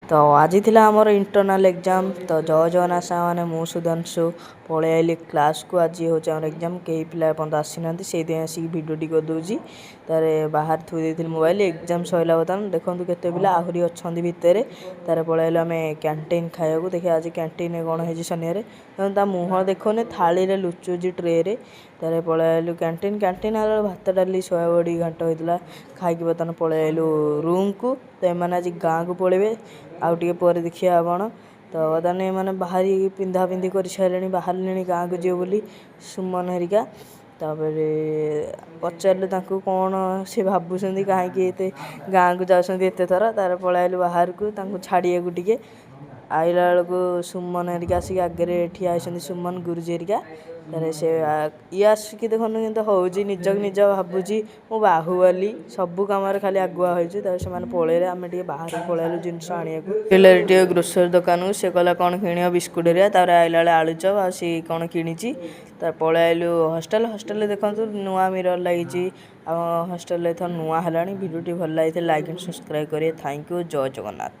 तो आज थिला आमर इंटरनल एग्जाम तो जय जगन्नाथ सार मैंने मु सुधांशु पलि आइली क्लास को आज हूँ आम एग्जाम कई पिला पर्यटन आसी ना से आसिक भिडियोटी करदे तार बाहर थी मोबाइल एग्जाम सरला बर्तमान देखो केते पिला आहरी अच्छा भितर तार पलैलु आम कैंटीन खाया देखिए आज कैंटीन कौन है शनिवार मुहँ देखने थाली रे लुचुची ट्रे तार पलैलु कैंटीन कैंटीन आलो भात डाली सोयाबड़ी घाट होता खाई बर्तमान पलैलु रूम को तो एम आज गाँव को पलैबे आउ टे पर देखिए आपण तो बर्तमान मैंने बाहरी पिंधा पिंधि कर सारे बाहर गाँव को जीव बोली सुमन हरिका तापर पचारू कौन से भावुं कहीं गाँव को जाते थर तार पलैलु बाहर को छाड़िया टे आइला बेलू सुमन हरिका आसिक आगे ठिया सुमन गुरुजी हरिका तारे से ये आसिक देखुन कि हूँ निज निज भावुँ मु बाहुबली सबू कम खाली आगुआ होती पलैले आम बाहर पलैलु जिनस आने ग्रोसरी दुकान से कहला कौन किण बिस्कुट हरिया आइला बेले आलुचप आसी कौन किणी पलैलु हस्टेल हस्टेल देखो नुआ मिरर लगी हस्टेल नुआ है भिडियो भल लगी लाइक एंड सब्सक्राइब करें। Thank you. जय जगन्नाथ।